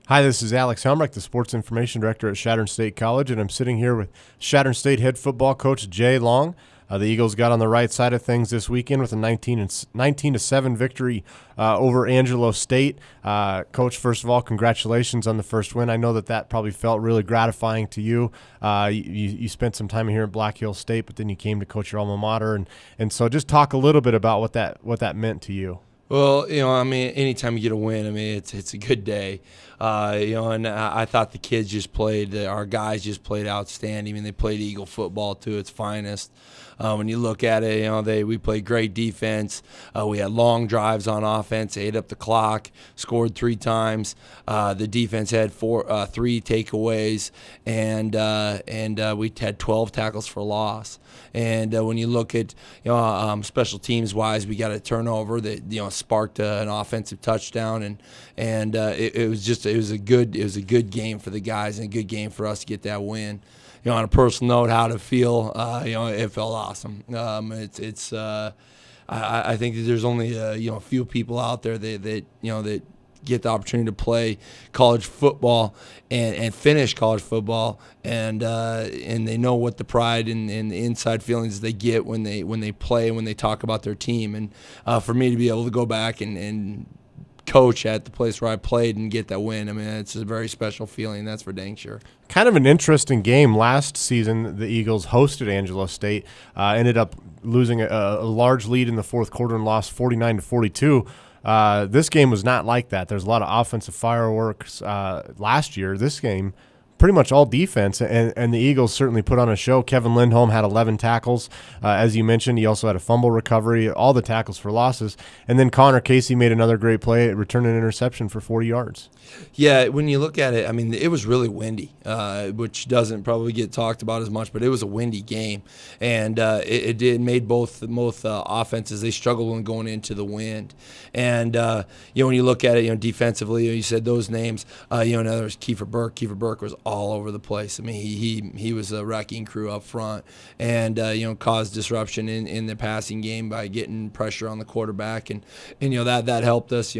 Hi, this is Alex Helmbrecht, the Sports Information Director at Chadron State College, and I'm sitting here with Chadron State head football coach Jay Long. The Eagles got on the right side of things this weekend with a 19-7 victory over Angelo State. Coach, first of all, congratulations on the first win. I know that probably felt really gratifying to you. You spent some time here at Black Hill State, but then you came to coach your alma mater, and so just talk a little bit about what that meant to you. Well, anytime you get a win, it's a good day. And I thought the kids our guys just played outstanding. They played Eagle football to its finest. When you look at it, we played great defense. We had long drives on offense, ate up the clock, scored 3 times. The defense had 3 takeaways, and we had 12 tackles for loss. And when you look at special teams wise, we got a turnover that sparked an offensive touchdown, and it was a good game for the guys and a good game for us to get that win. On a personal note, how to feel, it felt awesome. I think that there's only a few people out there that get the opportunity to play college football and finish college football, and they know what the pride and the inside feelings they get when they play and when they talk about their team. And for me to be able to go back and coach at the place where I played and get that win, it's a very special feeling. That's for dang sure. Kind of an interesting game. Last season, the Eagles hosted Angelo State, ended up losing a large lead in the fourth quarter and lost 49-42. This game was not like that. There's a lot of offensive fireworks last year. This game, pretty much all defense, and the Eagles certainly put on a show. Kevin Lindholm had 11 tackles. As you mentioned, he also had a fumble recovery, all the tackles for losses. And then Connor Casey made another great play, returned an interception for 40 yards. Yeah, when you look at it, it was really windy, which doesn't probably get talked about as much, but it was a windy game. And it made both offenses, they struggled when going into the wind. And, when you look at it, defensively, you said those names, another was Kiefer Burke. Kiefer Burke was all over the place. He was a wrecking crew up front, and caused disruption in the passing game by getting pressure on the quarterback, and that helped us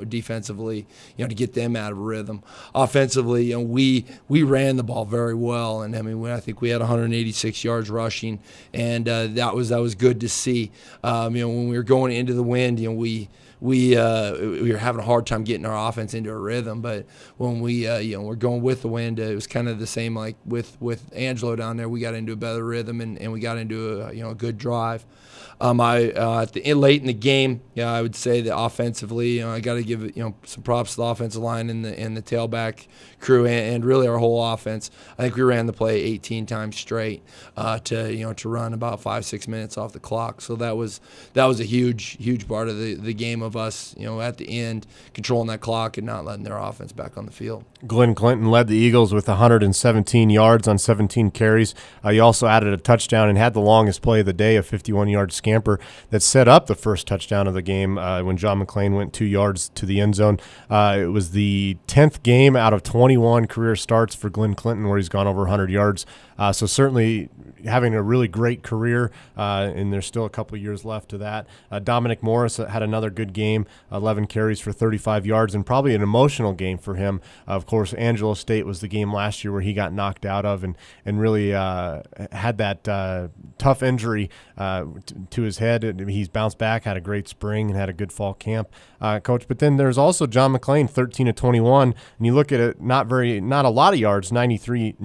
defensively, to get them out of rhythm. Offensively, we ran the ball very well, and I think we had 186 yards rushing, and that was good to see. When we were going into the wind, we were having a hard time getting our offense into a rhythm, but when we're going with the wind, it was kind of the same like with Angelo down there. We got into a better rhythm, and we got into a good drive. Late in the game, I would say that offensively, I got to give some props to the offensive line and the tailback crew and really our whole offense. I think we ran the play 18 times straight to run about 5-6 minutes off the clock. So that was a huge part of the game of us at the end controlling that clock and not letting their offense back on the field. Glenn Clinton led the Eagles with 117 yards on 17 carries. He also added a touchdown and had the longest play of the day, a 51-yard scamper that set up the first touchdown of the game when John McClain went 2 yards to the end zone. It was the 10th game out of 21 career starts for Glenn Clinton where he's gone over 100 yards. So certainly having a really great career, and there's still a couple of years left to that. Dominic Morris had another good game, 11 carries for 35 yards, and probably an emotional game for him. Of course, Angelo State was the game last year where he got knocked out of and really had that tough injury to his head. He's bounced back, had a great spring, and had a good fall camp, Coach. But then there's also John McClain, 13 of 21, and you look at it, not a lot of yards, 93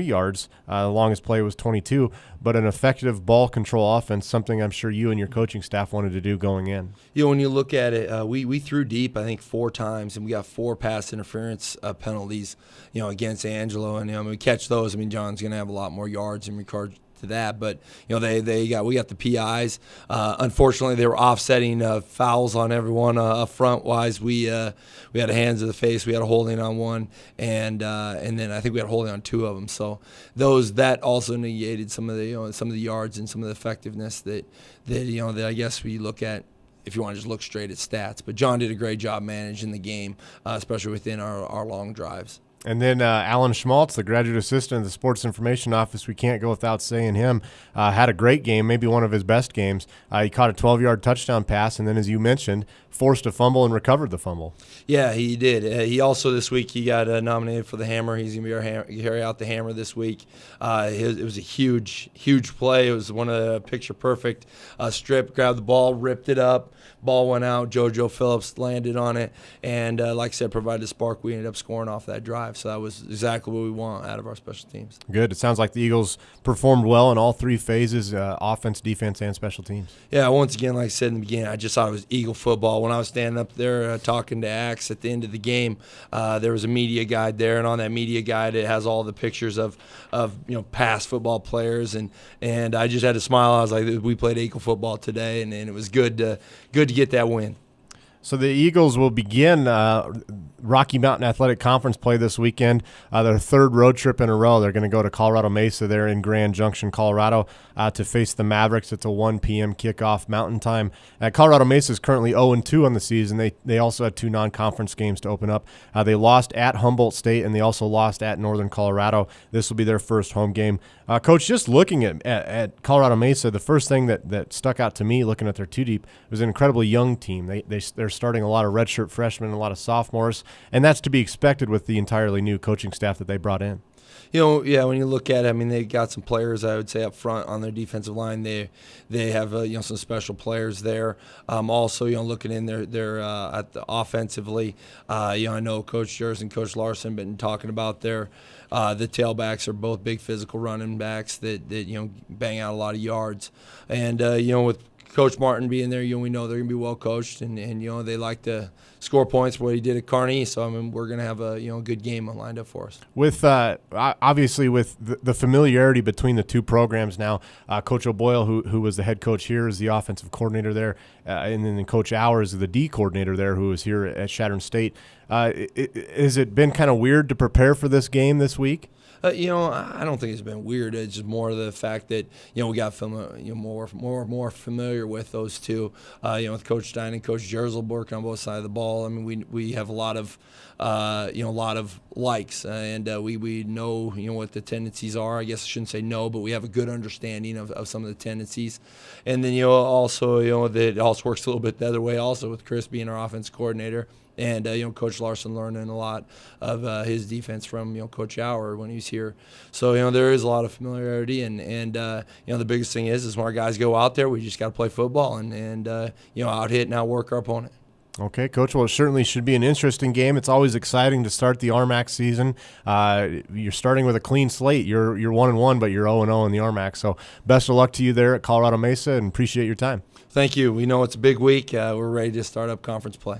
yards. The longest play was 22, but an effective ball control offense, something I'm sure you and your coaching staff wanted to do going in. When you look at it, we threw deep, I think, 4 times, and we got 4 pass interference penalties, against Angelo. And we catch those. John's going to have a lot more yards in regard to that, but we got the PIs. Unfortunately, they were offsetting fouls on everyone up front wise. We had a hands to the face, we had a holding on one, and then I think we had a holding on 2 of them. So that also negated some of the yards and some of the effectiveness that I guess we look at if you want to just look straight at stats. But John did a great job managing the game, especially within our long drives. And then Alan Schmaltz, the graduate assistant of the Sports Information Office, we can't go without saying him, had a great game, maybe one of his best games. He caught a 12-yard touchdown pass, and then, as you mentioned, forced a fumble and recovered the fumble. Yeah, he did. He also this week he got nominated for the Hammer. He's going to carry out the Hammer this week. It was a huge play. It was one of the picture-perfect strip, grabbed the ball, ripped it up. Ball went out. JoJo Phillips landed on it, and like I said, provided a spark. We ended up scoring off that drive, so that was exactly what we want out of our special teams. Good. It sounds like the Eagles performed well in all three phases, offense, defense, and special teams. Yeah, once again, like I said in the beginning, I just thought it was Eagle football. When I was standing up there talking to Axe at the end of the game, there was a media guide there, and on that media guide, it has all the pictures of past football players, and I just had to smile. I was like, we played Eagle football today, and it was good to get that win. So the Eagles will begin Rocky Mountain Athletic Conference play this weekend. Their third road trip in a row. They're going to go to Colorado Mesa there in Grand Junction, Colorado, to face the Mavericks. It's a 1 p.m. kickoff Mountain Time. Colorado Mesa is currently 0-2 on the season. They also had 2 non-conference games to open up. They lost at Humboldt State, and they also lost at Northern Colorado. This will be their first home game. Coach, just looking at Colorado Mesa, the first thing that stuck out to me looking at their two-deep was an incredibly young team. They're starting a lot of redshirt freshmen and a lot of sophomores, and that's to be expected with the entirely new coaching staff that they brought in. When you look at it, I mean, they got some players, I would say, up front on their defensive line. They have some special players there. Also, looking in their at the offensively, I know Coach Jers and Coach Larson been talking about the tailbacks are both big physical running backs that bang out a lot of yards, and with Coach Martin being there, we know they're going to be well coached, and they like to score points. What he did at Kearney, so I mean we're going to have a good game lined up for us. With obviously with the familiarity between the two programs now, Coach O'Boyle, who was the head coach here, is the offensive coordinator there, and then Coach Hours is the D coordinator there, who is here at Chadron State. Has it been kind of weird to prepare for this game this week? I don't think it's been weird. It's just more the fact that we got more familiar with those two. With Coach Stein and Coach Jersel working on both sides of the ball. I mean, we have a lot of likes, and we know what the tendencies are. I guess I shouldn't say no, but we have a good understanding of some of the tendencies. And then also that it also works a little bit the other way. Also with Chris being our offense coordinator. And Coach Larson learning a lot of his defense from Coach Howard when he's here. So there is a lot of familiarity, and the biggest thing is when our guys go out there, we just got to play football and out hit and outwork our opponent. Okay, Coach. Well, it certainly should be an interesting game. It's always exciting to start the RMAC season. You're starting with a clean slate. You're 1-1, but you're 0-0 in the RMAC. So best of luck to you there at Colorado Mesa, and appreciate your time. Thank you. We know it's a big week. We're ready to start up conference play.